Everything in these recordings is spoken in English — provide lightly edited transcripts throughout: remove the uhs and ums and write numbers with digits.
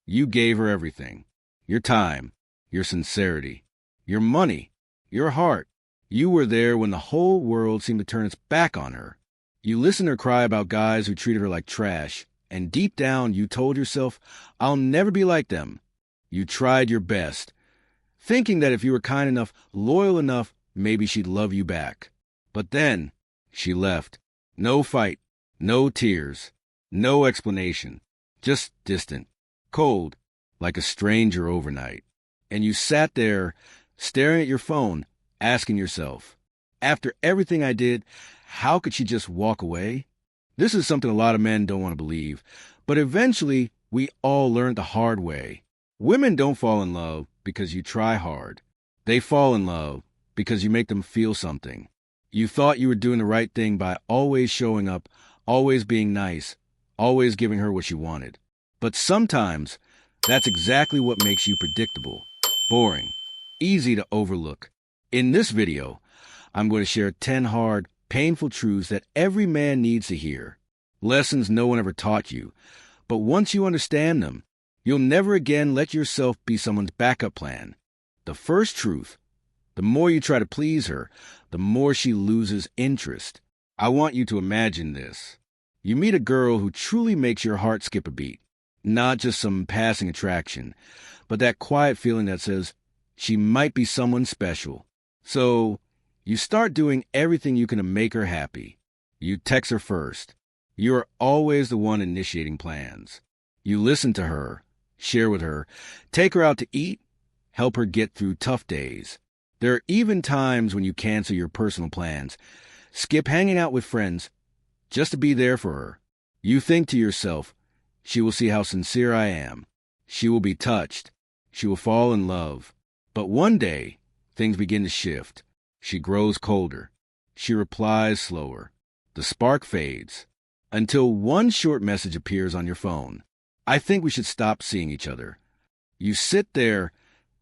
You gave her everything. Your time, your sincerity, your money, your heart. You were there when the whole world seemed to turn its back on her. You listened to her cry about guys who treated her like trash, and deep down you told yourself, I'll never be like them. You tried your best, thinking that if you were kind enough, loyal enough, maybe she'd love you back. But then, she left. No fight, no tears, no explanation, just distant, cold, like a stranger overnight. And you sat there, staring at your phone, asking yourself, after everything I did, how could she just walk away? This is something a lot of men don't want to believe, but eventually we all learned the hard way. Women don't fall in love because you try hard. They fall in love because you make them feel something. You thought you were doing the right thing by always showing up, always being nice, always giving her what she wanted. But sometimes that's exactly what makes you predictable, boring, easy to overlook. In this video, I'm going to share 10 hard, painful truths that every man needs to hear. Lessons no one ever taught you. But once you understand them, you'll never again let yourself be someone's backup plan. The first truth: the more you try to please her, the more she loses interest. I want you to imagine this. You meet a girl who truly makes your heart skip a beat. Not just some passing attraction, but that quiet feeling that says she might be someone special. So you start doing everything you can to make her happy. You text her first. You are always the one initiating plans. You listen to her, share with her, take her out to eat, help her get through tough days. There are even times when you cancel your personal plans, skip hanging out with friends, just to be there for her. You think to yourself, she will see how sincere I am. She will be touched. She will fall in love. But one day, things begin to shift. She grows colder. She replies slower. The spark fades, until one short message appears on your phone. I think we should stop seeing each other. You sit there,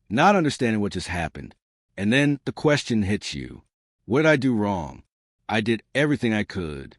not understanding what just happened. And then the question hits you. What did I do wrong? I did everything I could.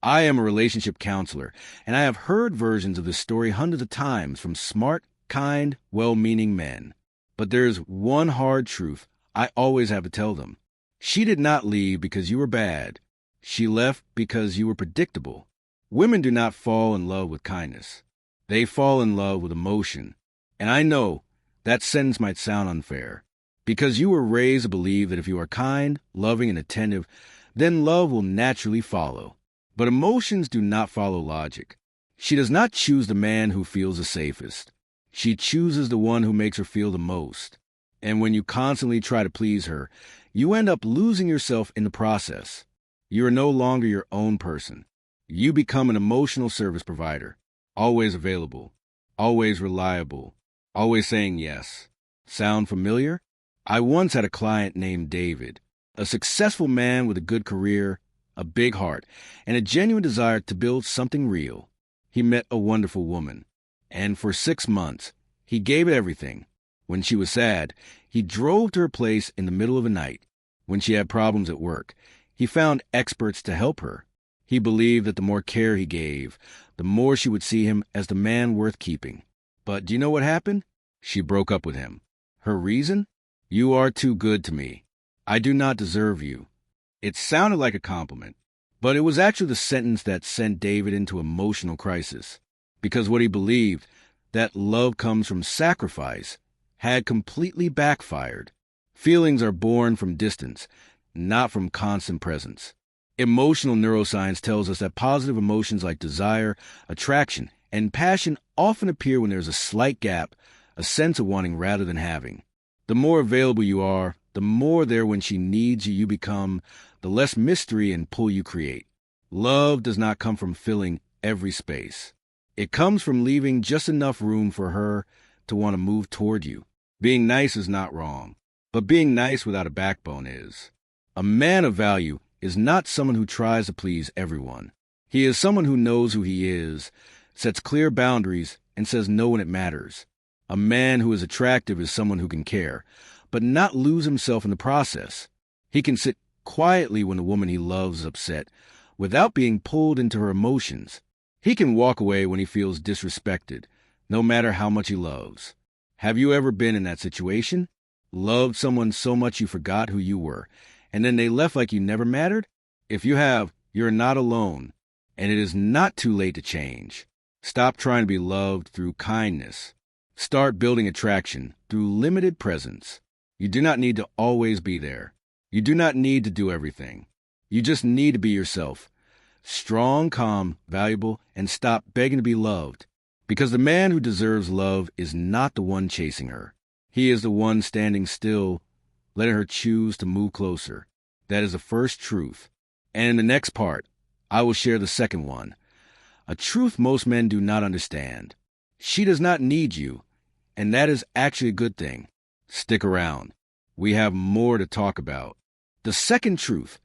I am a relationship counselor, and I have heard versions of this story hundreds of times from smart, kind, well-meaning men. But there's one hard truth I always have to tell them. She did not leave because you were bad. She left because you were predictable. Women do not fall in love with kindness. They fall in love with emotion. And I know that sentence might sound unfair, because you were raised to believe that if you are kind, loving, and attentive, then love will naturally follow. But emotions do not follow logic. She does not choose the man who feels the safest. She chooses the one who makes her feel the most. And when you constantly try to please her, you end up losing yourself in the process. You are no longer your own person. You become an emotional service provider, always available, always reliable, always saying yes. Sound familiar? I once had a client named David, a successful man with a good career, a big heart, and a genuine desire to build something real. He met a wonderful woman, and for 6 months, he gave it everything. When she was sad, he drove to her place in the middle of the night. When she had problems at work, he found experts to help her. He believed that the more care he gave, the more she would see him as the man worth keeping. But do you know what happened? She broke up with him. Her reason? You are too good to me. I do not deserve you. It sounded like a compliment, but it was actually the sentence that sent David into emotional crisis, because what he believed, that love comes from sacrifice, had completely backfired. Feelings are born from distance, not from constant presence. Emotional neuroscience tells us that positive emotions like desire, attraction, and passion often appear when there's a slight gap, a sense of wanting rather than having. The more available you are, the more there when she needs you become, the less mystery and pull you create. Love does not come from filling every space. It comes from leaving just enough room for her to want to move toward you. Being nice is not wrong, but being nice without a backbone is. A man of value is not someone who tries to please everyone. He is someone who knows who he is, sets clear boundaries, and says no when it matters. A man who is attractive is someone who can care, but not lose himself in the process. He can sit quietly when the woman he loves is upset, without being pulled into her emotions. He can walk away when he feels disrespected, no matter how much he loves. Have you ever been in that situation? Loved someone so much you forgot who you were, and then they left like you never mattered? If you have, you're not alone, and it is not too late to change. Stop trying to be loved through kindness. Start building attraction through limited presence. You do not need to always be there. You do not need to do everything. You just need to be yourself. Strong, calm, valuable, and stop begging to be loved. Because the man who deserves love is not the one chasing her. He is the one standing still, letting her choose to move closer. That is the first truth. And in the next part, I will share the second one. A truth most men do not understand. She does not need you, and that is actually a good thing. Stick around. We have more to talk about. The second truth.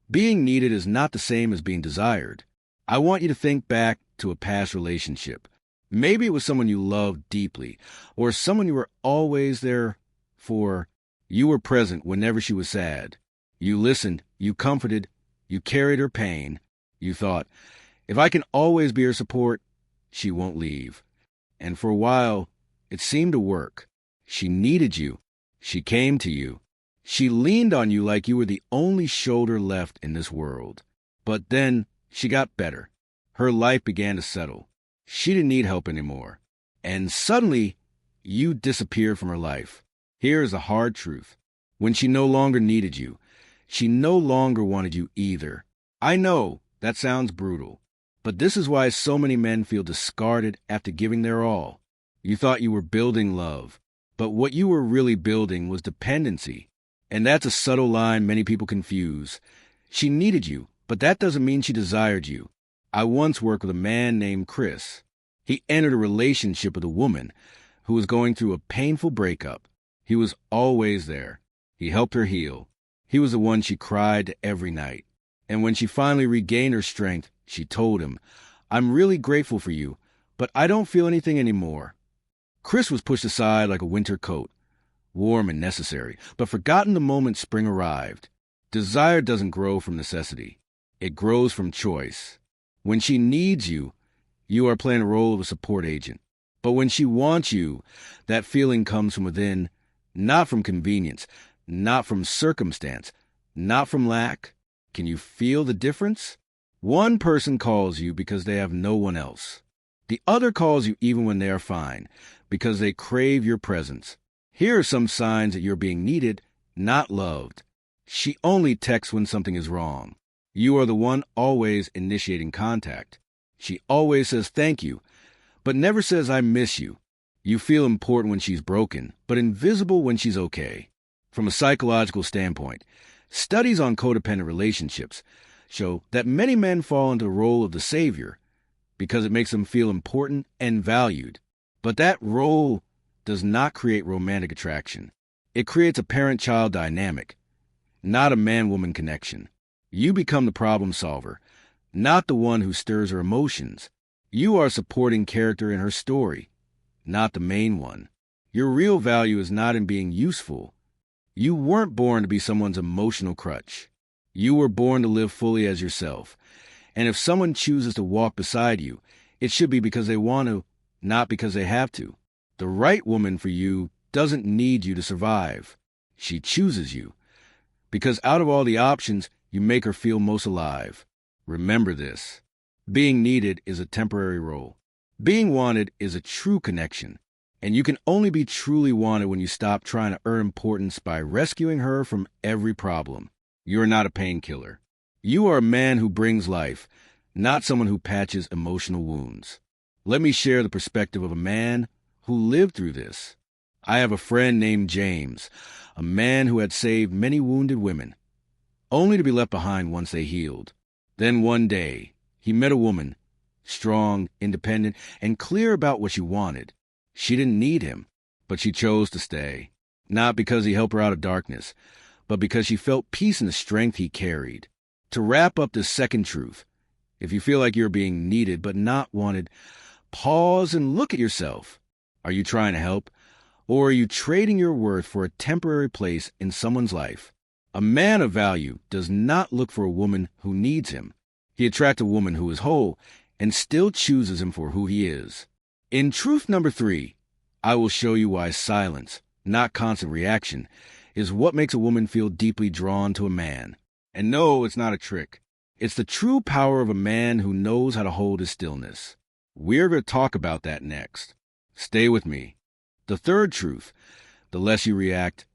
Being needed is not the same as being desired. I want you to think back to a past relationship. Maybe it was someone you loved deeply, or someone you were always there for. You were present whenever she was sad. You listened, you comforted, you carried her pain. You thought, if I can always be her support, she won't leave. And for a while, it seemed to work. She needed you. She came to you. She leaned on you like you were the only shoulder left in this world. But then she got better. Her life began to settle. She didn't need help anymore. And suddenly, you disappeared from her life. Here is the hard truth. When she no longer needed you, she no longer wanted you either. I know that sounds brutal, but this is why so many men feel discarded after giving their all. You thought you were building love, but what you were really building was dependency. And that's a subtle line many people confuse. She needed you, but that doesn't mean she desired you. I once worked with a man named Chris. He entered a relationship with a woman who was going through a painful breakup. He was always there. He helped her heal. He was the one she cried to every night. And when she finally regained her strength, she told him, "I'm really grateful for you, but I don't feel anything anymore." Chris was pushed aside like a winter coat, warm and necessary, but forgotten the moment spring arrived. Desire doesn't grow from necessity. It grows from choice. When she needs you, you are playing a role of a support agent. But when she wants you, that feeling comes from within, not from convenience, not from circumstance, not from lack. Can you feel the difference? One person calls you because they have no one else. The other calls you even when they are fine, because they crave your presence. Here are some signs that you're being needed, not loved. She only texts when something is wrong. You are the one always initiating contact. She always says thank you, but never says I miss you. You feel important when she's broken, but invisible when she's okay. From a psychological standpoint, studies on codependent relationships show that many men fall into the role of the savior because it makes them feel important and valued. But that role does not create romantic attraction. It creates a parent-child dynamic, not a man-woman connection. You become the problem solver, not the one who stirs her emotions. You are a supporting character in her story, not the main one. Your real value is not in being useful. You weren't born to be someone's emotional crutch. You were born to live fully as yourself. And if someone chooses to walk beside you, it should be because they want to, not because they have to. The right woman for you doesn't need you to survive. She chooses you. Because out of all the options, you make her feel most alive. Remember this. Being needed is a temporary role. Being wanted is a true connection. And you can only be truly wanted when you stop trying to earn importance by rescuing her from every problem. You're not a painkiller. You are a man who brings life, not someone who patches emotional wounds. Let me share the perspective of a man who lived through this. I have a friend named James, a man who had saved many wounded women, only to be left behind once they healed. Then one day, he met a woman, strong, independent, and clear about what she wanted. She didn't need him, but she chose to stay, not because he helped her out of darkness, but because she felt peace in the strength he carried. To wrap up this second truth, if you feel like you're being needed but not wanted, pause and look at yourself. Are you trying to help, or are you trading your worth for a temporary place in someone's life? A man of value does not look for a woman who needs him. He attracts a woman who is whole and still chooses him for who he is. In truth number 3, I will show you why silence, not constant reaction, is what makes a woman feel deeply drawn to a man. And no, it's not a trick. It's the true power of a man who knows how to hold his stillness. We're going to talk about that next. Stay with me. The third truth, the less you react,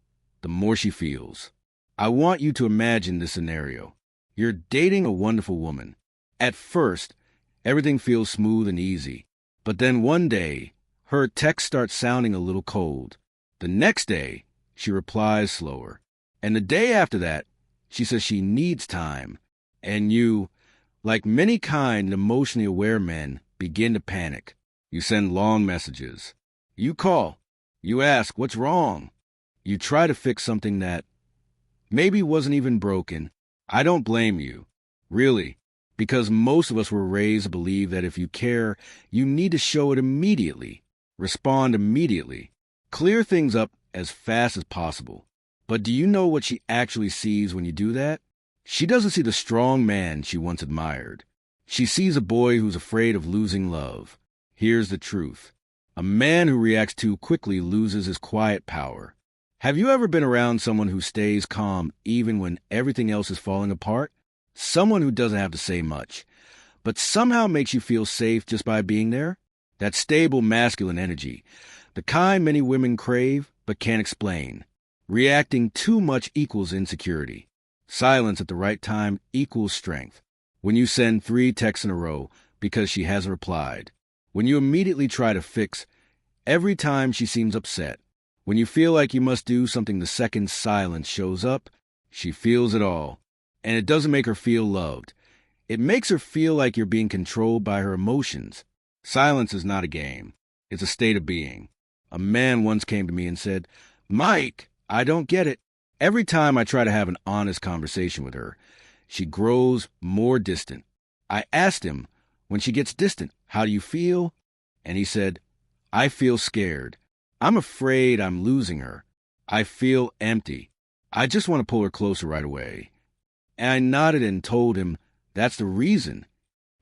the more she feels. I want you to imagine this scenario. You're dating a wonderful woman. At first, everything feels smooth and easy. But then one day, her text starts sounding a little cold. The next day, she replies slower. And the day after that, she says she needs time. And you, like many kind and emotionally aware men, begin to panic. You send long messages. You call. You ask, what's wrong? You try to fix something that maybe wasn't even broken. I don't blame you. Really. Because most of us were raised to believe that if you care, you need to show it immediately. Respond immediately. Clear things up as fast as possible. But do you know what she actually sees when you do that? She doesn't see the strong man she once admired. She sees a boy who's afraid of losing love. Here's the truth. A man who reacts too quickly loses his quiet power. Have you ever been around someone who stays calm even when everything else is falling apart? Someone who doesn't have to say much, but somehow makes you feel safe just by being there? That stable masculine energy, the kind many women crave but can't explain. Reacting too much equals insecurity. Silence at the right time equals strength. When you send 3 texts in a row because she hasn't replied. When you immediately try to fix every time she seems upset. When you feel like you must do something the second silence shows up, she feels it all. And it doesn't make her feel loved. It makes her feel like you're being controlled by her emotions. Silence is not a game. It's a state of being. A man once came to me and said, "Mike, I don't get it. Every time I try to have an honest conversation with her, she grows more distant." I asked him, when she gets distant, how do you feel? And he said, I feel scared. I'm afraid I'm losing her. I feel empty. I just want to pull her closer right away. And I nodded and told him that's the reason.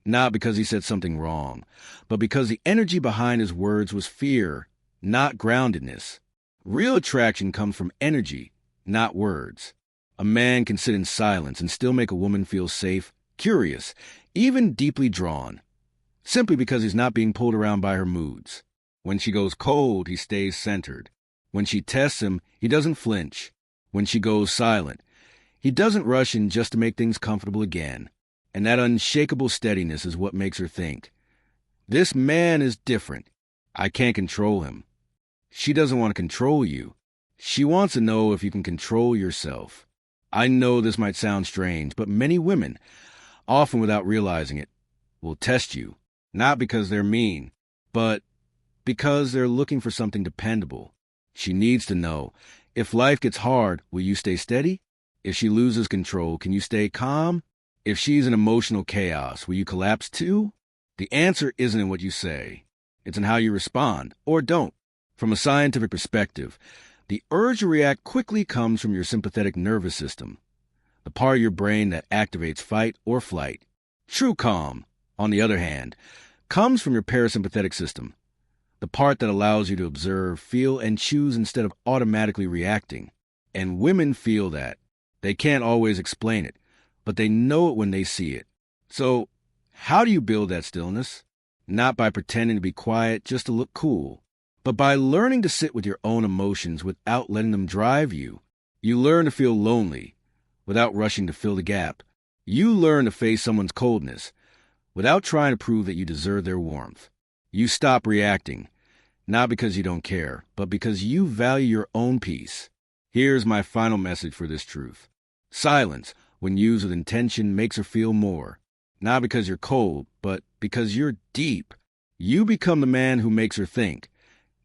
Not because he said something wrong, but because the energy behind his words was fear, not groundedness. Real attraction comes from energy, not words. A man can sit in silence and still make a woman feel safe, curious, even deeply drawn, simply because he's not being pulled around by her moods. When she goes cold, he stays centered. When she tests him, he doesn't flinch. When she goes silent, he doesn't rush in just to make things comfortable again. And that unshakable steadiness is what makes her think, this man is different. I can't control him. She doesn't want to control you. She wants to know if you can control yourself. I know this might sound strange, but many women, often without realizing it, will test you, not because they're mean, but because they're looking for something dependable. She needs to know, if life gets hard, will you stay steady? If she loses control, can you stay calm? If she's in emotional chaos, will you collapse too? The answer isn't in what you say. It's in how you respond, or don't. From a scientific perspective, the urge to react quickly comes from your sympathetic nervous system, the part of your brain that activates fight or flight. True calm, on the other hand, comes from your parasympathetic system, the part that allows you to observe, feel, and choose instead of automatically reacting. And women feel that. They can't always explain it, but they know it when they see it. So, how do you build that stillness? Not by pretending to be quiet just to look cool, but by learning to sit with your own emotions without letting them drive you. You learn to feel lonely without rushing to fill the gap. You learn to face someone's coldness without trying to prove that you deserve their warmth. You stop reacting, not because you don't care, but because you value your own peace. Here's my final message for this truth. Silence, when used with intention, makes her feel more. Not because you're cold, but because you're deep. You become the man who makes her think,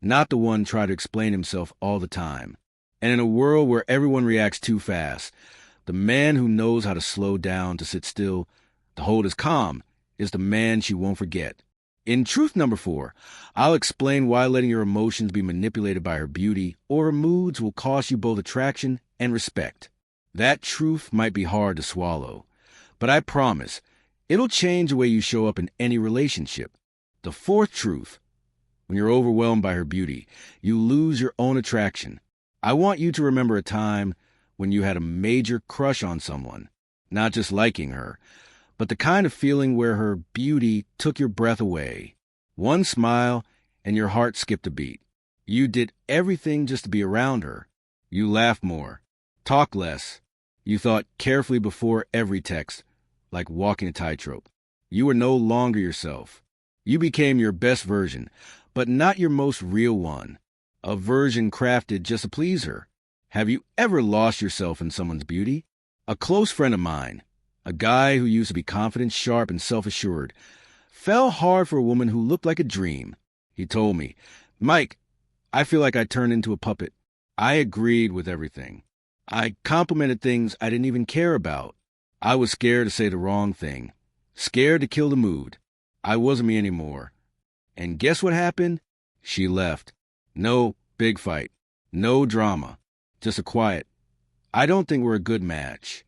not the one trying to explain himself all the time. And in a world where everyone reacts too fast, the man who knows how to slow down, to sit still, to hold his calm, is the man she won't forget. In truth number 4, I'll explain why letting your emotions be manipulated by her beauty or her moods will cost you both attraction and respect. That truth might be hard to swallow, but I promise, it'll change the way you show up in any relationship. The fourth truth, when you're overwhelmed by her beauty. You lose your own attraction. I want you to remember a time when you had a major crush on someone, not just liking her, but the kind of feeling where her beauty took your breath away. One smile, and your heart skipped a beat. You did everything just to be around her. You laughed more, talked less. You thought carefully before every text, like walking a tightrope. You were no longer yourself. You became your best version, but not your most real one. A version crafted just to please her. Have you ever lost yourself in someone's beauty? A close friend of mine, a guy who used to be confident, sharp, and self-assured, fell hard for a woman who looked like a dream. He told me, "Mike, I feel like I turned into a puppet." I agreed with everything. I complimented things I didn't even care about. I was scared to say the wrong thing, scared to kill the mood. I wasn't me anymore. And guess what happened? She left. No big fight, no drama, just a quiet, "I don't think we're a good match."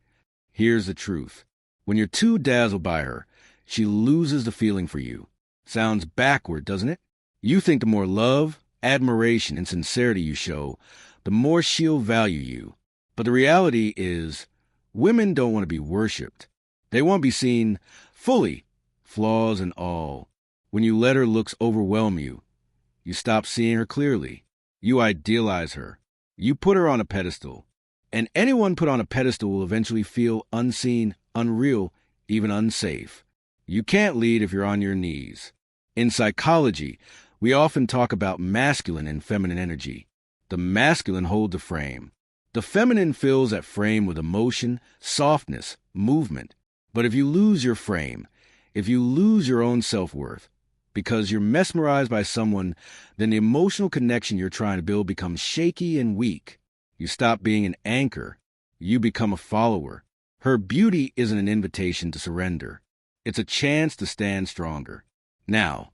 Here's the truth. When you're too dazzled by her, she loses the feeling for you. Sounds backward, doesn't it? You think the more love, admiration, and sincerity you show, the more she'll value you. But the reality is, women don't want to be worshipped. They want to be seen fully, flaws and all. When you let her looks overwhelm you, you stop seeing her clearly. You idealize her. You put her on a pedestal. And anyone put on a pedestal will eventually feel unseen, unreal, even unsafe. You can't lead if you're on your knees. In psychology, we often talk about masculine and feminine energy. The masculine holds the frame. The feminine fills that frame with emotion, softness, movement. But if you lose your frame, if you lose your own self-worth, because you're mesmerized by someone, then the emotional connection you're trying to build becomes shaky and weak. You stop being an anchor. You become a follower. Her beauty isn't an invitation to surrender. It's a chance to stand stronger. Now,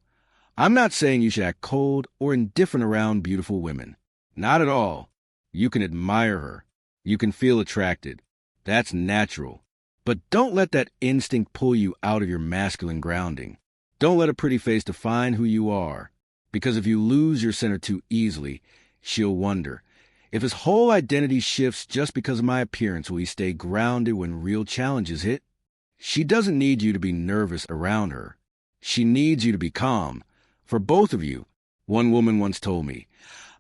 I'm not saying you should act cold or indifferent around beautiful women. Not at all. You can admire her. You can feel attracted. That's natural. But don't let that instinct pull you out of your masculine grounding. Don't let a pretty face define who you are. Because if you lose your center too easily, she'll wonder, if his whole identity shifts just because of my appearance, will he stay grounded when real challenges hit? She doesn't need you to be nervous around her. She needs you to be calm. For both of you. One woman once told me,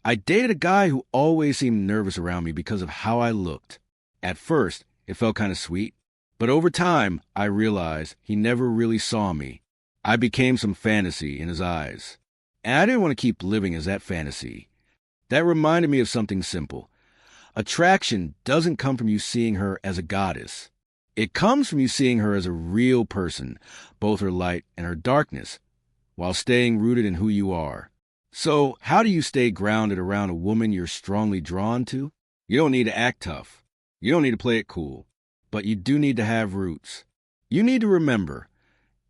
"I dated a guy who always seemed nervous around me because of how I looked. At first, it felt kind of sweet. But over time, I realized he never really saw me. I became some fantasy in his eyes. And I didn't want to keep living as that fantasy." That reminded me of something simple. Attraction doesn't come from you seeing her as a goddess. It comes from you seeing her as a real person, both her light and her darkness, while staying rooted in who you are. So, how do you stay grounded around a woman you're strongly drawn to? You don't need to act tough. You don't need to play it cool. But you do need to have roots. You need to remember,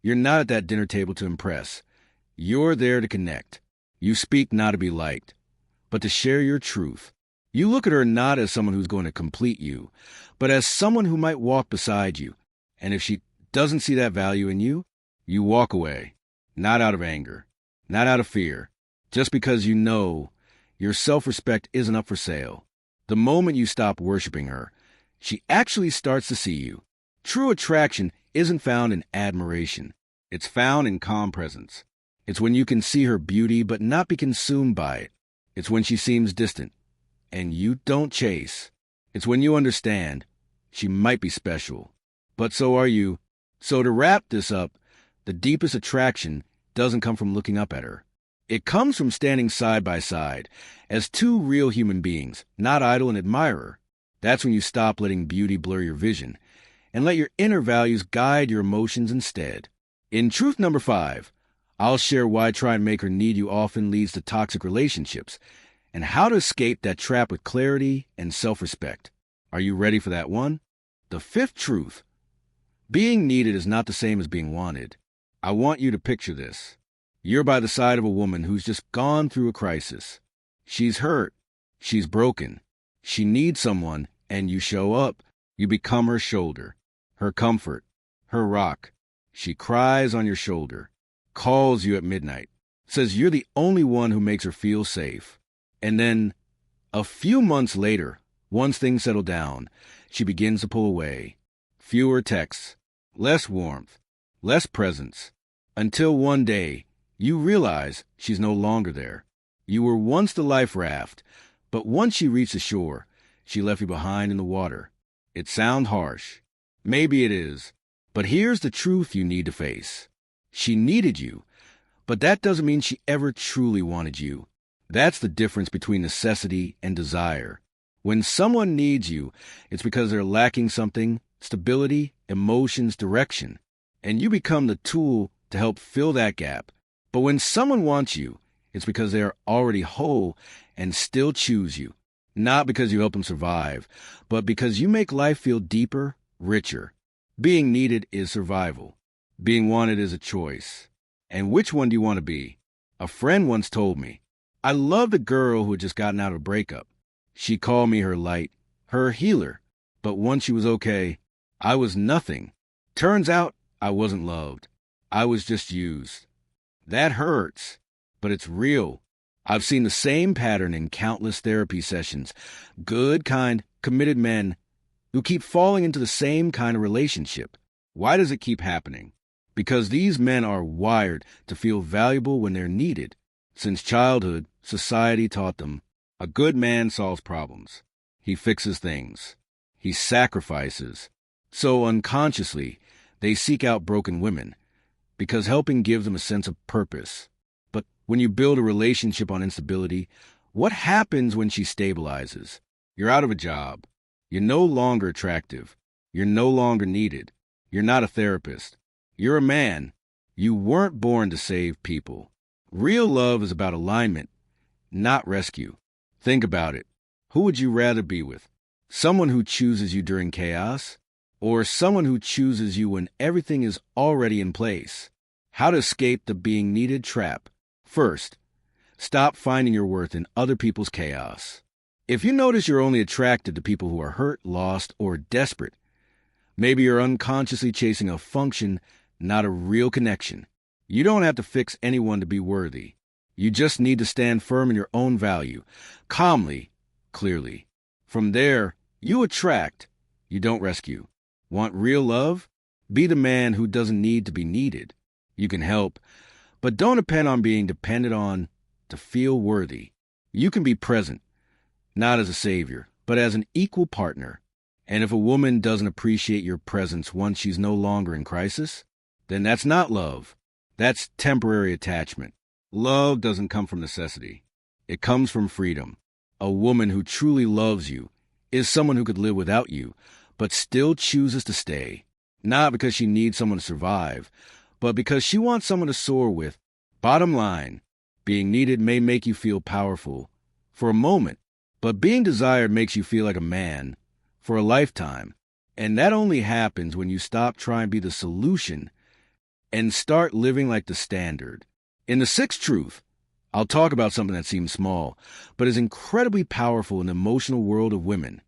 you're not at that dinner table to impress. You're there to connect. You speak not to be liked, but to share your truth. You look at her not as someone who's going to complete you, but as someone who might walk beside you. And if she doesn't see that value in you, you walk away. Not out of anger, not out of fear, just because you know your self-respect isn't up for sale. The moment you stop worshiping her, she actually starts to see you. True attraction isn't found in admiration. It's found in calm presence. It's when you can see her beauty but not be consumed by it. It's when she seems distant and you don't chase. It's when you understand she might be special, but so are you. So to wrap this up, the deepest attraction doesn't come from looking up at her. It comes from standing side by side as two real human beings, not idol and admirer. That's when you stop letting beauty blur your vision and let your inner values guide your emotions instead. In truth number 5, I'll share why trying to make her need you often leads to toxic relationships and how to escape that trap with clarity and self-respect. Are you ready for that one? The 5th truth. Being needed is not the same as being wanted. I want you to picture this. You're by the side of a woman who's just gone through a crisis. She's hurt. She's broken. She needs someone, and you show up. You become her shoulder, her comfort, her rock. She cries on your shoulder, calls you at midnight, says you're the only one who makes her feel safe. And then, a few months later, once things settle down, she begins to pull away. Fewer texts, less warmth, less presence, until one day, you realize she's no longer there. You were once the life raft, but once she reached the shore, she left you behind in the water. It sounds harsh. Maybe it is. But here's the truth you need to face. She needed you, but that doesn't mean she ever truly wanted you. That's the difference between necessity and desire. When someone needs you, it's because they're lacking something: stability, emotions, direction. And you become the tool to help fill that gap. But when someone wants you, it's because they are already whole and still choose you. Not because you help them survive, but because you make life feel deeper, richer. Being needed is survival. Being wanted is a choice. And which one do you want to be? A friend once told me, I loved a girl who had just gotten out of a breakup. She called me her light, her healer. But once she was okay, I was nothing. Turns out I wasn't loved. I was just used. That hurts, but it's real. I've seen the same pattern in countless therapy sessions. Good, kind, committed men who keep falling into the same kind of relationship. Why does it keep happening? Because these men are wired to feel valuable when they're needed. Since childhood, society taught them, a good man solves problems. He fixes things. He sacrifices. So unconsciously, they seek out broken women, because helping gives them a sense of purpose. But when you build a relationship on instability, what happens when she stabilizes? You're out of a job. You're no longer attractive. You're no longer needed. You're not a therapist. You're a man. You weren't born to save people. Real love is about alignment, not rescue. Think about it. Who would you rather be with? Someone who chooses you during chaos, or someone who chooses you when everything is already in place? How to escape the being needed trap. First, stop finding your worth in other people's chaos. If you notice you're only attracted to people who are hurt, lost, or desperate, maybe you're unconsciously chasing a function, not a real connection. You don't have to fix anyone to be worthy. You just need to stand firm in your own value, calmly, clearly. From there, you attract, you don't rescue. Want real love? Be the man who doesn't need to be needed. You can help, but don't depend on being depended on to feel worthy. You can be present, not as a savior, but as an equal partner. And if a woman doesn't appreciate your presence once she's no longer in crisis, then that's not love. That's temporary attachment. Love doesn't come from necessity. It comes from freedom. A woman who truly loves you is someone who could live without you, but still chooses to stay. Not because she needs someone to survive, but because she wants someone to soar with. Bottom line, being needed may make you feel powerful for a moment, but being desired makes you feel like a man for a lifetime. And that only happens when you stop trying to be the solution and start living like the standard. In the sixth truth, I'll talk about something that seems small, but is incredibly powerful in the emotional world of women: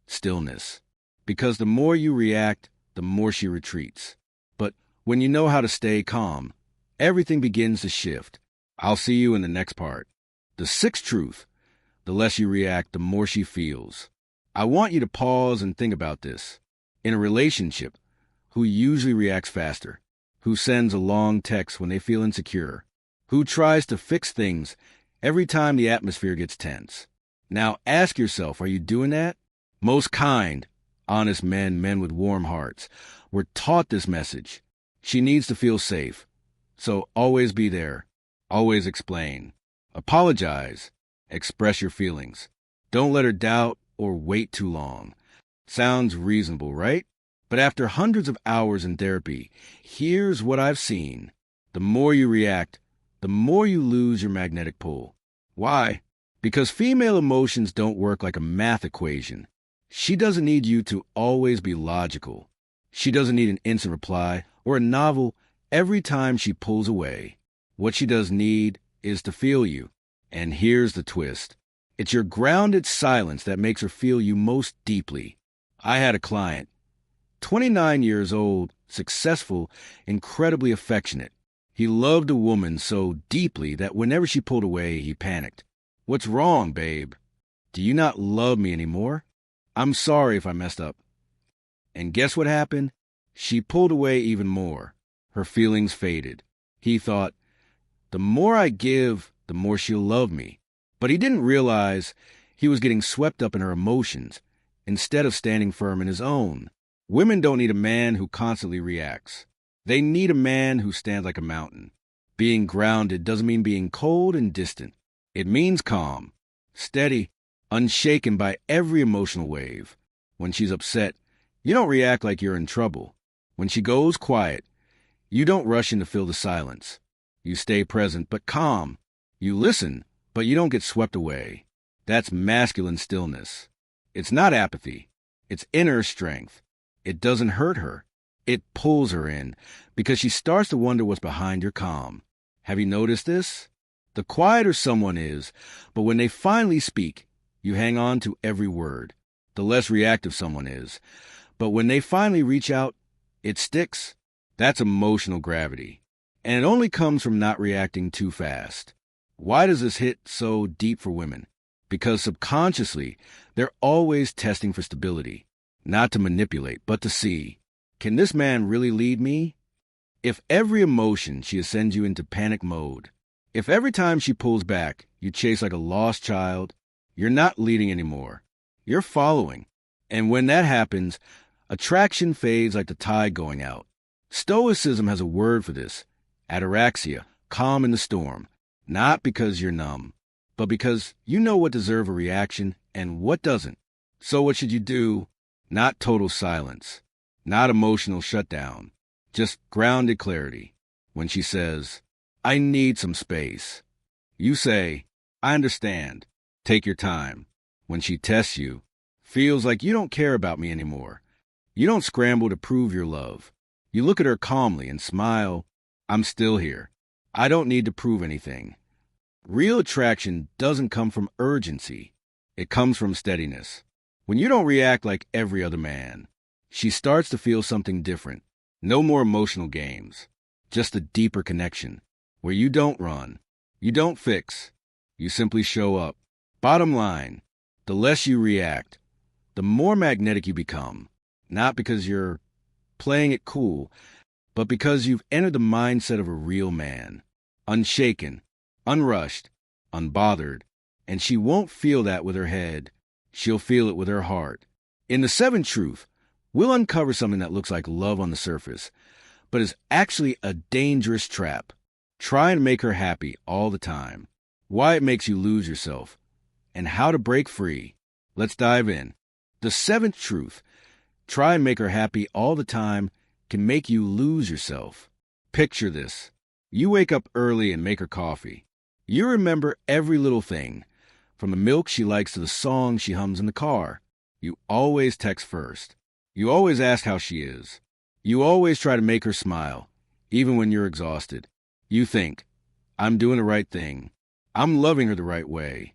stillness. Because the more you react, the more she retreats. But when you know how to stay calm, everything begins to shift. I'll see you in the next part. The sixth truth: the less you react, the more she feels. I want you to pause and think about this. In a relationship, who usually reacts faster? Who sends a long text when they feel insecure? Who tries to fix things every time the atmosphere gets tense? Now ask yourself, are you doing that? Most kind, honest men with warm hearts, were taught this message. She needs to feel safe. So always be there. Always explain. Apologize. Express your feelings. Don't let her doubt or wait too long. Sounds reasonable, right? But after hundreds of hours in therapy, here's what I've seen. The more you react, the more you lose your magnetic pull. Why? Because female emotions don't work like a math equation. She doesn't need you to always be logical. She doesn't need an instant reply or a novel every time she pulls away. What she does need is to feel you. And here's the twist. It's your grounded silence that makes her feel you most deeply. I had a client, 29 years old, successful, incredibly affectionate. He loved a woman so deeply that whenever she pulled away, he panicked. "What's wrong, babe? Do you not love me anymore? I'm sorry if I messed up." And guess what happened? She pulled away even more. Her feelings faded. He thought, the more I give, the more she'll love me. But he didn't realize he was getting swept up in her emotions instead of standing firm in his own. Women don't need a man who constantly reacts. They need a man who stands like a mountain. Being grounded doesn't mean being cold and distant. It means calm, steady, unshaken by every emotional wave. When she's upset, you don't react like you're in trouble. When she goes quiet, you don't rush in to fill the silence. You stay present but calm. You listen, but you don't get swept away. That's masculine stillness. It's not apathy. It's inner strength. It doesn't hurt her. It pulls her in because she starts to wonder what's behind your calm. Have you noticed this? The quieter someone is, but when they finally speak, you hang on to every word. The less reactive someone is, but when they finally reach out, it sticks. That's emotional gravity. And it only comes from not reacting too fast. Why does this hit so deep for women? Because subconsciously, they're always testing for stability. Not to manipulate, but to see. Can this man really lead me? If every emotion she sends you into panic mode, if every time she pulls back, you chase like a lost child, you're not leading anymore. You're following. And when that happens, attraction fades like the tide going out. Stoicism has a word for this. Ataraxia, calm in the storm. Not because you're numb, but because you know what deserves a reaction and what doesn't. So what should you do? Not total silence. Not emotional shutdown. Just grounded clarity. When she says, "I need some space," you say, "I understand. Take your time." When she tests you, feels like you don't care about me anymore, you don't scramble to prove your love. You look at her calmly and smile. "I'm still here. I don't need to prove anything." Real attraction doesn't come from urgency. It comes from steadiness. When you don't react like every other man, she starts to feel something different. No more emotional games. Just a deeper connection where you don't run. You don't fix. You simply show up. Bottom line, the less you react, the more magnetic you become. Not because you're playing it cool, but because you've entered the mindset of a real man. Unshaken, unrushed, unbothered. And she won't feel that with her head. She'll feel it with her heart. In the seventh truth, we'll uncover something that looks like love on the surface, but is actually a dangerous trap. Try to make her happy all the time. Why it makes you lose yourself. And how to break free. Let's dive in. The seventh truth. Try and make her happy all the time can make you lose yourself. Picture this. You wake up early and make her coffee. You remember every little thing, from the milk she likes to the song she hums in the car. You always text first. You always ask how she is. You always try to make her smile, even when you're exhausted. You think, "I'm doing the right thing. I'm loving her the right way."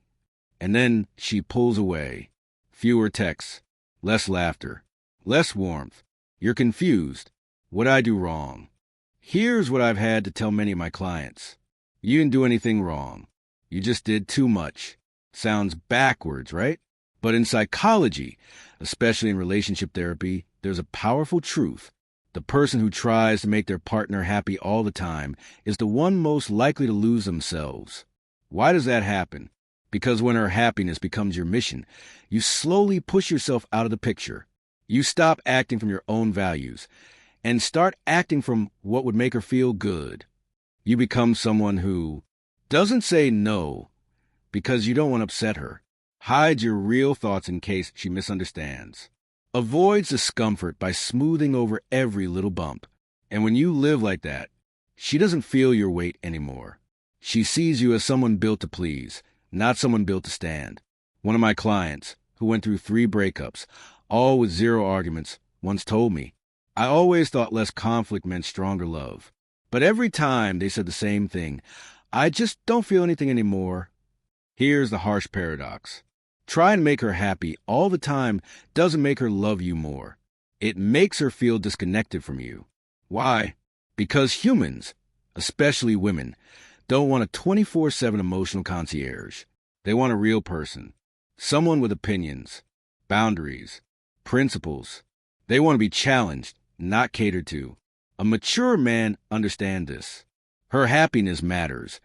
And then she pulls away. Fewer texts, less laughter, less warmth. You're confused. What'd I do wrong? Here's what I've had to tell many of my clients. You didn't do anything wrong. You just did too much. Sounds backwards, right? But in psychology, especially in relationship therapy, there's a powerful truth. The person who tries to make their partner happy all the time is the one most likely to lose themselves. Why does that happen? Because when her happiness becomes your mission, you slowly push yourself out of the picture. You stop acting from your own values and start acting from what would make her feel good. You become someone who doesn't say no because you don't want to upset her, hides your real thoughts in case she misunderstands, avoids discomfort by smoothing over every little bump. And when you live like that, she doesn't feel your weight anymore. She sees you as someone built to please, not someone built to stand. One of my clients, who went through 3 breakups, all with 0 arguments, once told me, "I always thought less conflict meant stronger love. But every time they said the same thing, I just don't feel anything anymore." Here's the harsh paradox. Try and make her happy all the time doesn't make her love you more. It makes her feel disconnected from you. Why? Because humans, especially women, don't want a 24/7 emotional concierge. They want a real person, someone with opinions, boundaries, principles. They want to be challenged, not catered to. A mature man understands this. Her happiness matters,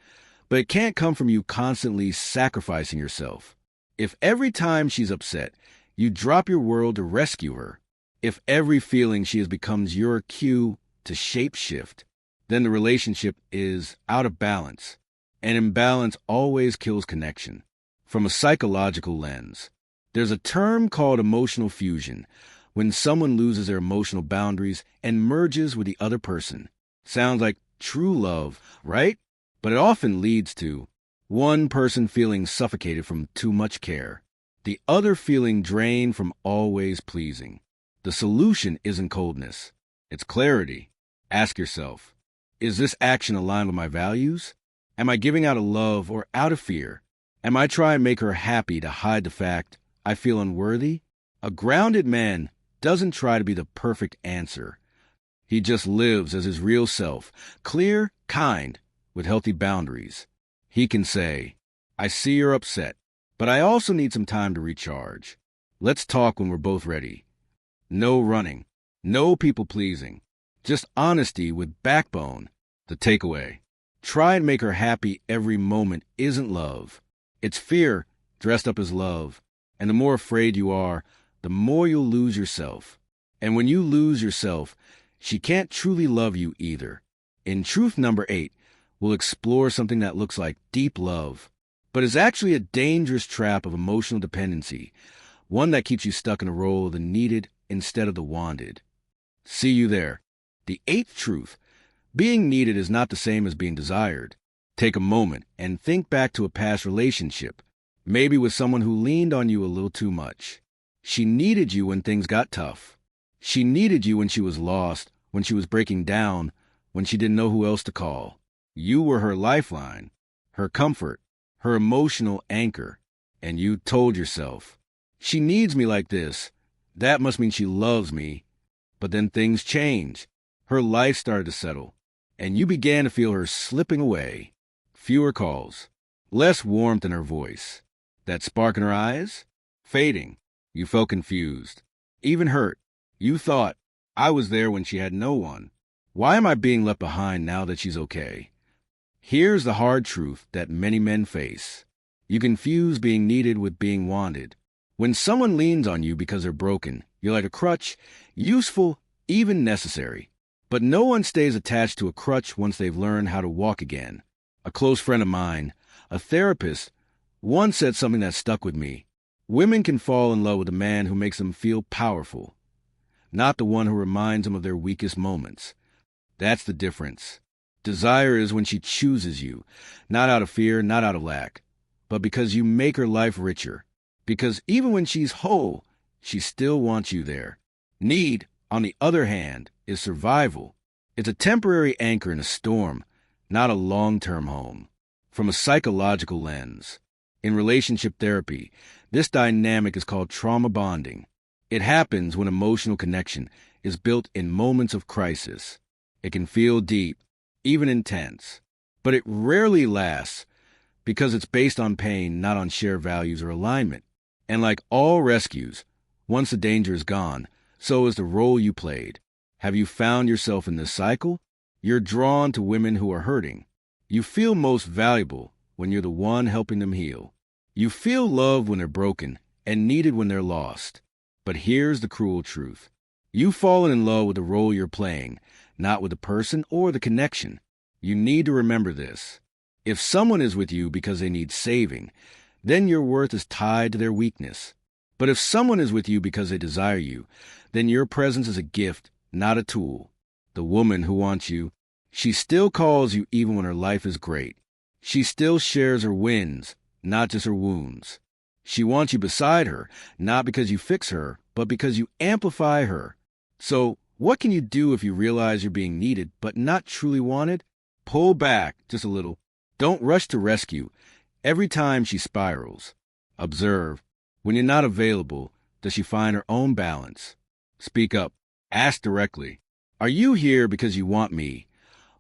but it can't come from you constantly sacrificing yourself. If every time she's upset, you drop your world to rescue her, if every feeling she has becomes your cue to shapeshift, then the relationship is out of balance, and imbalance always kills connection. From a psychological lens, there's a term called emotional fusion, when someone loses their emotional boundaries and merges with the other person. Sounds like true love, right? But it often leads to one person feeling suffocated from too much care, the other feeling drained from always pleasing. The solution isn't coldness, it's clarity. Ask yourself, is this action aligned with my values? Am I giving out of love or out of fear? Am I trying to make her happy to hide the fact I feel unworthy? A grounded man doesn't try to be the perfect answer. He just lives as his real self, clear, kind, with healthy boundaries. He can say, I see you're upset, but I also need some time to recharge. Let's talk when we're both ready. No running, no people-pleasing, just honesty with backbone. The takeaway, try and make her happy every moment isn't love. It's fear dressed up as love, and the more afraid you are, the more you'll lose yourself. And when you lose yourself, she can't truly love you either. In truth number 8, we'll explore something that looks like deep love, but is actually a dangerous trap of emotional dependency, one that keeps you stuck in a role of the needed instead of the wanted. See you there. The 8th truth, being needed is not the same as being desired. Take a moment and think back to a past relationship, maybe with someone who leaned on you a little too much. She needed you when things got tough. She needed you when she was lost, when she was breaking down, when she didn't know who else to call. You were her lifeline, her comfort, her emotional anchor. And you told yourself, she needs me like this. That must mean she loves me. But then things changed. Her life started to settle, and you began to feel her slipping away. Fewer calls, less warmth in her voice. That spark in her eyes? Fading. You felt confused, even hurt. You thought, I was there when she had no one. Why am I being left behind now that she's okay? Here's the hard truth that many men face. You confuse being needed with being wanted. When someone leans on you because they're broken, you're like a crutch, useful, even necessary. But no one stays attached to a crutch once they've learned how to walk again. A close friend of mine, a therapist, once said something that stuck with me. Women can fall in love with a man who makes them feel powerful, not the one who reminds them of their weakest moments. That's the difference. Desire is when she chooses you, not out of fear, not out of lack, but because you make her life richer. Because even when she's whole, she still wants you there. Need, on the other hand, is survival. It's a temporary anchor in a storm, not a long-term home. From a psychological lens, in relationship therapy, this dynamic is called trauma bonding. It happens when emotional connection is built in moments of crisis. It can feel deep, even intense, but it rarely lasts because it's based on pain, not on shared values or alignment. And like all rescues, once the danger is gone, so is the role you played. Have you found yourself in this cycle? You're drawn to women who are hurting. You feel most valuable when you're the one helping them heal. You feel loved when they're broken and needed when they're lost. But here's the cruel truth. You've fallen in love with the role you're playing, not with the person or the connection. You need to remember this. If someone is with you because they need saving, then your worth is tied to their weakness. But if someone is with you because they desire you, then your presence is a gift, not a tool. The woman who wants you, she still calls you even when her life is great. She still shares her wins, not just her wounds. She wants you beside her, not because you fix her, but because you amplify her. So, what can you do if you realize you're being needed but not truly wanted? Pull back just a little. Don't rush to rescue every time she spirals. Observe. When you're not available, does she find her own balance? Speak up. Ask directly. Are you here because you want me?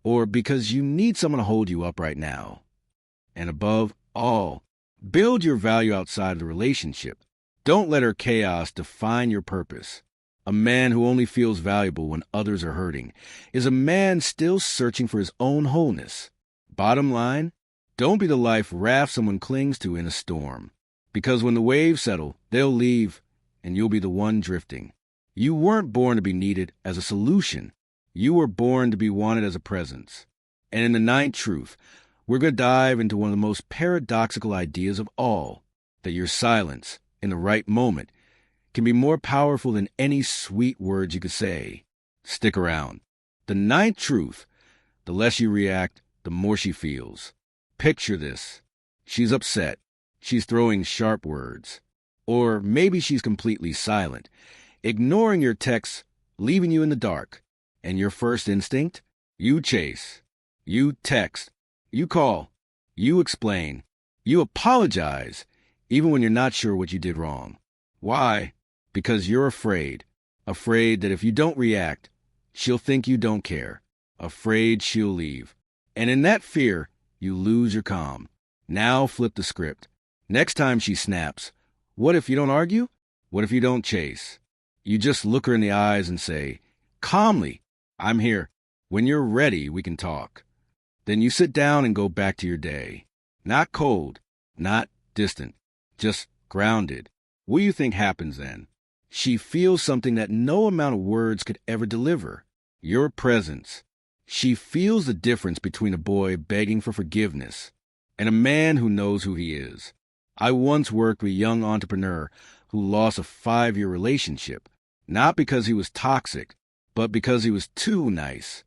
or because you need someone to hold you up right now. And above all, build your value outside of the relationship. Don't let her chaos define your purpose. A man who only feels valuable when others are hurting is a man still searching for his own wholeness. Bottom line, don't be the life raft someone clings to in a storm. Because when the waves settle, they'll leave, and you'll be the one drifting. You weren't born to be needed as a solution. You were born to be wanted as a presence. And in the ninth truth, we're going to dive into one of the most paradoxical ideas of all, that your silence, in the right moment, can be more powerful than any sweet words you could say. Stick around. The ninth truth, the less you react, the more she feels. Picture this. She's upset. She's throwing sharp words. Or maybe she's completely silent, ignoring your texts, leaving you in the dark. And your first instinct? You chase. You text. You call. You explain. You apologize, even when you're not sure what you did wrong. Why? Because you're afraid. Afraid that if you don't react, she'll think you don't care. Afraid she'll leave. And in that fear, you lose your calm. Now flip the script. Next time she snaps, what if you don't argue? What if you don't chase? You just look her in the eyes and say, calmly, I'm here. When you're ready, we can talk. Then you sit down and go back to your day. Not cold, not distant, just grounded. What do you think happens then? She feels something that no amount of words could ever deliver. Your presence. She feels the difference between a boy begging for forgiveness and a man who knows who he is. I once worked with a young entrepreneur who lost a 5-year relationship, not because he was toxic, but because he was too nice.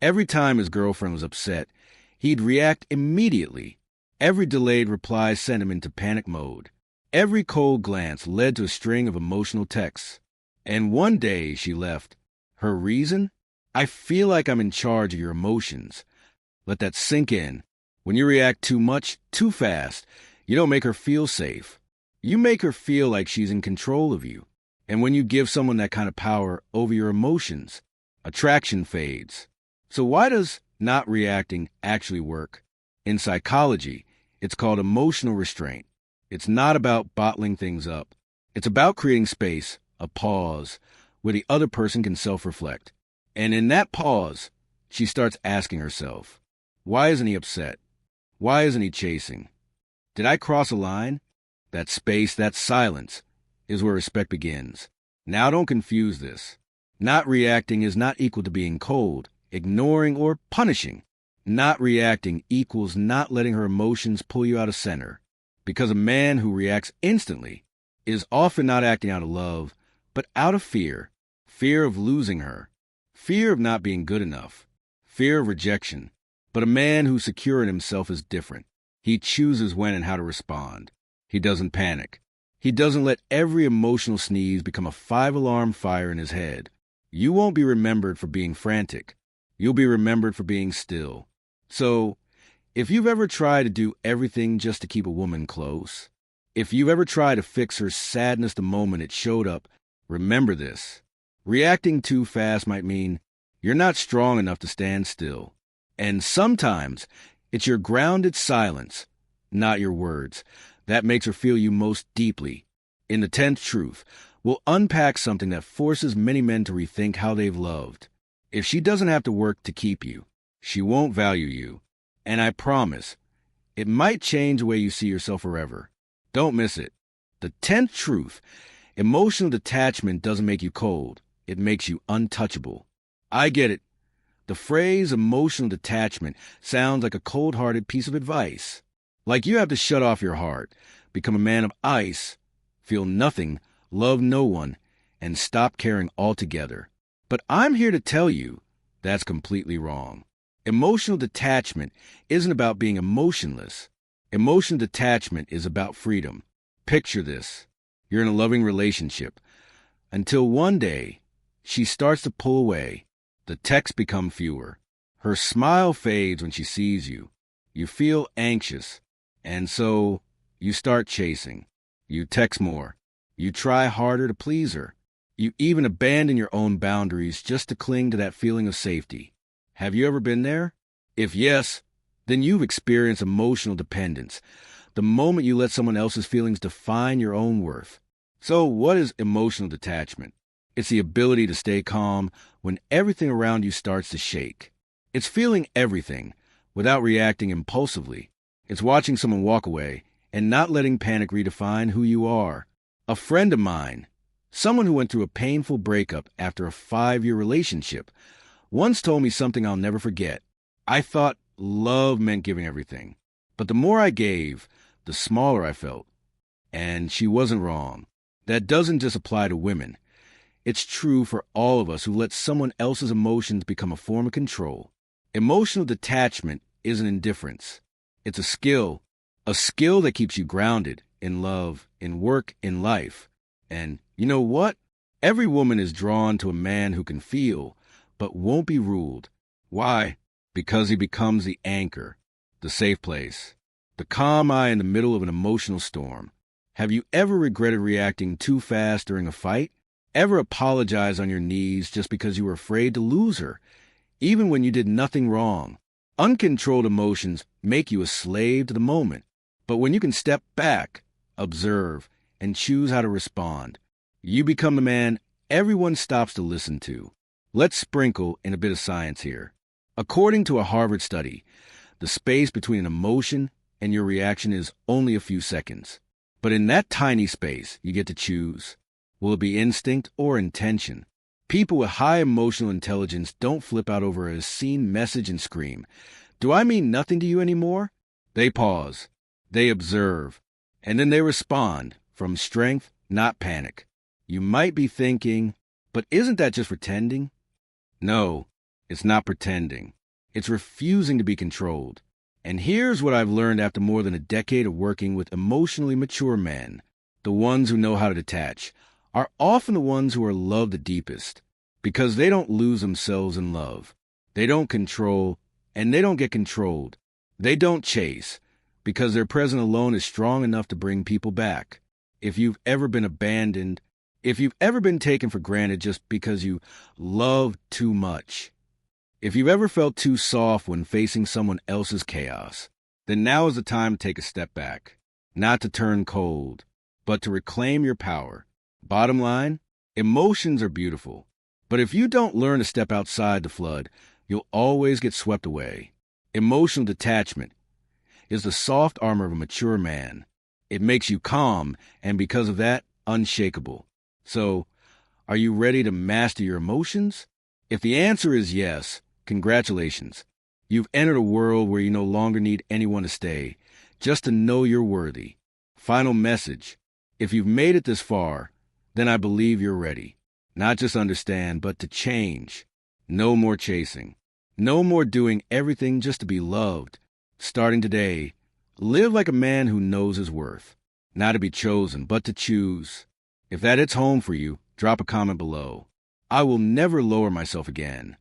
Every time his girlfriend was upset, he'd react immediately. Every delayed reply sent him into panic mode. Every cold glance led to a string of emotional texts. And one day she left. Her reason? I feel like I'm in charge of your emotions. Let that sink in. When you react too much, too fast, you don't make her feel safe. You make her feel like she's in control of you. And when you give someone that kind of power over your emotions, attraction fades. So why does not reacting actually work? In psychology, it's called emotional restraint. It's not about bottling things up. It's about creating space, a pause, where the other person can self-reflect. And in that pause, she starts asking herself, why isn't he upset? Why isn't he chasing? Did I cross a line? That space, that silence, is where respect begins. Now don't confuse this. Not reacting is not equal to being cold, ignoring, or punishing. Not reacting equals not letting her emotions pull you out of center. Because a man who reacts instantly is often not acting out of love, but out of fear. Fear of losing her. Fear of not being good enough. Fear of rejection. But a man who's secure in himself is different. He chooses when and how to respond. He doesn't panic. He doesn't let every emotional sneeze become a 5-alarm fire in his head. You won't be remembered for being frantic. You'll be remembered for being still. So, if you've ever tried to do everything just to keep a woman close, if you've ever tried to fix her sadness the moment it showed up, remember this. Reacting too fast might mean you're not strong enough to stand still. And sometimes it's your grounded silence, not your words, that makes her feel you most deeply. In the 10th truth, we'll unpack something that forces many men to rethink how they've loved. If she doesn't have to work to keep you, she won't value you. And I promise, it might change the way you see yourself forever. Don't miss it. The 10th truth, emotional detachment doesn't make you cold. It makes you untouchable. I get it. The phrase emotional detachment sounds like a cold-hearted piece of advice. Like you have to shut off your heart, become a man of ice, feel nothing, love no one, and stop caring altogether. But I'm here to tell you that's completely wrong. Emotional detachment isn't about being emotionless. Emotional detachment is about freedom. Picture this. You're in a loving relationship. Until one day, she starts to pull away. The texts become fewer. Her smile fades when she sees you. You feel anxious. And so, you start chasing. You text more. You try harder to please her. You even abandon your own boundaries just to cling to that feeling of safety. Have you ever been there? If yes, then you've experienced emotional dependence, the moment you let someone else's feelings define your own worth. So, what is emotional detachment? It's the ability to stay calm when everything around you starts to shake. It's feeling everything without reacting impulsively. It's watching someone walk away and not letting panic redefine who you are. A friend of mine, someone who went through a painful breakup after a 5-year relationship, once told me something I'll never forget. I thought love meant giving everything, but the more I gave, the smaller I felt. And she wasn't wrong. That doesn't just apply to women. It's true for all of us who let someone else's emotions become a form of control. Emotional detachment isn't indifference. It's a skill that keeps you grounded in love, in work, in life. And you know what? Every woman is drawn to a man who can feel, but won't be ruled. Why? Because he becomes the anchor, the safe place, the calm eye in the middle of an emotional storm. Have you ever regretted reacting too fast during a fight? Ever apologize on your knees just because you were afraid to lose her, even when you did nothing wrong? Uncontrolled emotions make you a slave to the moment. But when you can step back, observe, and choose how to respond, you become the man everyone stops to listen to. Let's sprinkle in a bit of science here. According to a Harvard study, the space between an emotion and your reaction is only a few seconds. But in that tiny space, you get to choose. Will it be instinct or intention? People with high emotional intelligence don't flip out over a seen message and scream, "Do I mean nothing to you anymore?" They pause, they observe, and then they respond from strength, not panic. You might be thinking, but isn't that just pretending? No, it's not pretending. It's refusing to be controlled. And here's what I've learned after more than a decade of working with emotionally mature men. The ones who know how to detach are often the ones who are loved the deepest, because they don't lose themselves in love. They don't control, and they don't get controlled. They don't chase, because their presence alone is strong enough to bring people back. If you've ever been abandoned, if you've ever been taken for granted just because you love too much, if you've ever felt too soft when facing someone else's chaos, then now is the time to take a step back, not to turn cold, but to reclaim your power. Bottom line, emotions are beautiful, but if you don't learn to step outside the flood, you'll always get swept away. Emotional detachment is the soft armor of a mature man. It makes you calm, and because of that, unshakable. So, are you ready to master your emotions? If the answer is yes, congratulations. You've entered a world where you no longer need anyone to stay, just to know you're worthy. Final message. If you've made it this far, then I believe you're ready. Not just understand, but to change. No more chasing. No more doing everything just to be loved. Starting today, live like a man who knows his worth. Not to be chosen, but to choose. If that hits home for you, drop a comment below. I will never lower myself again.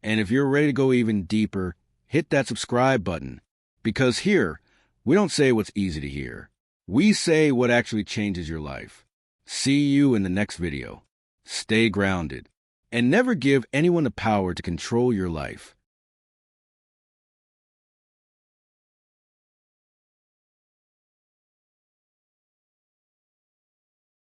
And if you're ready to go even deeper, hit that subscribe button. Because here, we don't say what's easy to hear. We say what actually changes your life. See you in the next video. Stay grounded. And never give anyone the power to control your life.